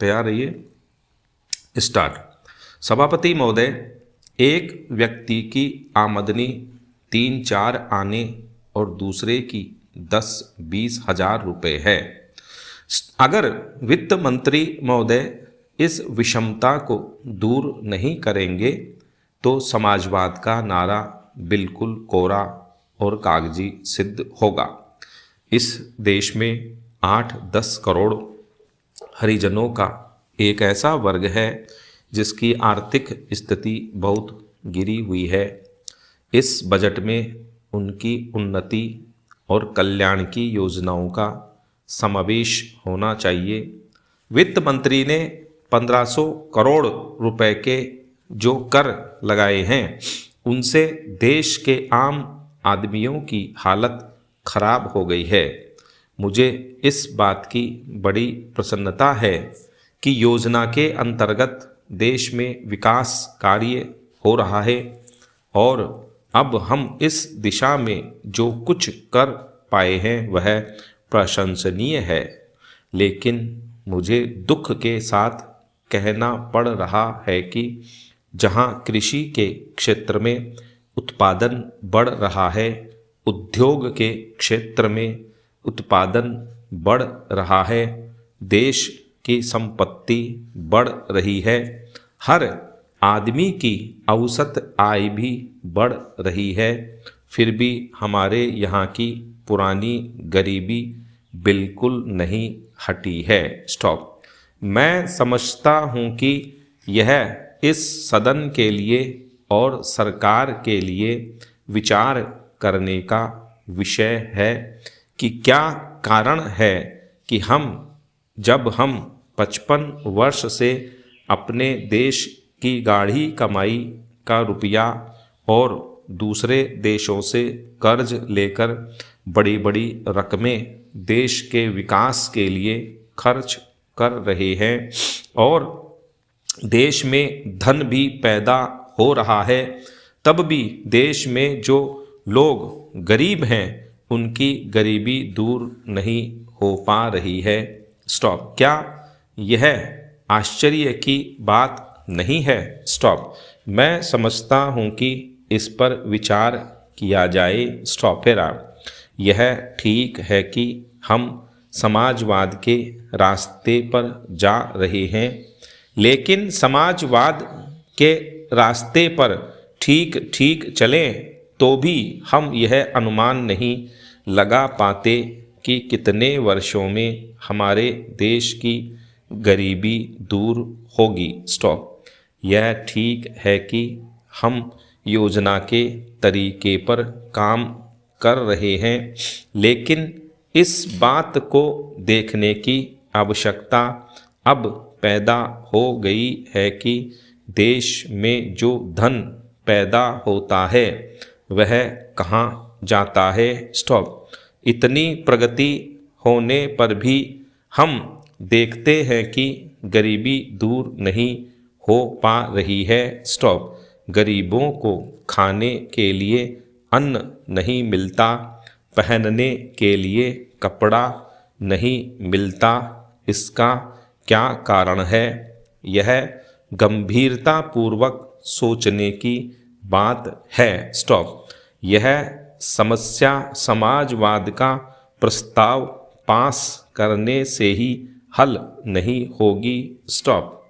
तैयार रहिए। स्टार्ट। सभापति महोदय, एक व्यक्ति की आमदनी 3-4 आने और दूसरे की 10-20 हजार रुपये है। अगर वित्त मंत्री महोदय इस विषमता को दूर नहीं करेंगे तो समाजवाद का नारा बिल्कुल कोरा और कागजी सिद्ध होगा। इस देश में 8-10 करोड़ हरिजनों का एक ऐसा वर्ग है जिसकी आर्थिक स्थिति बहुत गिरी हुई है। इस बजट में उनकी उन्नति और कल्याण की योजनाओं का समावेश होना चाहिए। वित्त मंत्री ने 1500 करोड़ रुपए के जो कर लगाए हैं उनसे देश के आम आदमियों की हालत खराब हो गई है। मुझे इस बात की बड़ी प्रसन्नता है कि योजना के अंतर्गत देश में विकास कार्य हो रहा है और अब हम इस दिशा में जो कुछ कर पाए हैं वह प्रशंसनीय है। लेकिन मुझे दुख के साथ कहना पड़ रहा है कि जहां कृषि के क्षेत्र में उत्पादन बढ़ रहा है, उद्योग के क्षेत्र में उत्पादन बढ़ रहा है, देश की संपत्ति बढ़ रही है, हर आदमी की औसत आय भी बढ़ रही है, फिर भी हमारे यहाँ की पुरानी गरीबी बिल्कुल नहीं हटी है। स्टॉप। मैं समझता हूँ कि यह इस सदन के लिए और सरकार के लिए विचार करने का विषय है कि क्या कारण है कि जब हम 55 वर्ष से अपने देश की गाढ़ी कमाई का रुपया और दूसरे देशों से कर्ज लेकर बड़ी बड़ी रकमें देश के विकास के लिए खर्च कर रहे हैं और देश में धन भी पैदा हो रहा है, तब भी देश में जो लोग गरीब हैं उनकी गरीबी दूर नहीं हो पा रही है। स्टॉप। क्या यह आश्चर्य की बात नहीं है? स्टॉप। मैं समझता हूँ कि इस पर विचार किया जाए। स्टॉप। यह ठीक है कि हम समाजवाद के रास्ते पर जा रहे हैं, लेकिन समाजवाद के रास्ते पर ठीक ठीक चलें तो भी हम यह अनुमान नहीं लगा पाते कि कितने वर्षों में हमारे देश की गरीबी दूर होगी। स्टॉप। यह ठीक है कि हम योजना के तरीके पर काम कर रहे हैं, लेकिन इस बात को देखने की आवश्यकता अब पैदा हो गई है कि देश में जो धन पैदा होता है वह कहाँ जाता है। स्टॉप। इतनी प्रगति होने पर भी हम देखते हैं कि गरीबी दूर नहीं हो पा रही है। स्टॉप। गरीबों को खाने के लिए अन्न नहीं मिलता, पहनने के लिए कपड़ा नहीं मिलता। इसका क्या कारण है? यह गंभीरतापूर्वक सोचने की बात है। स्टॉप। यह समस्या समाजवाद का प्रस्ताव पास करने से ही हल नहीं होगी। स्टॉप।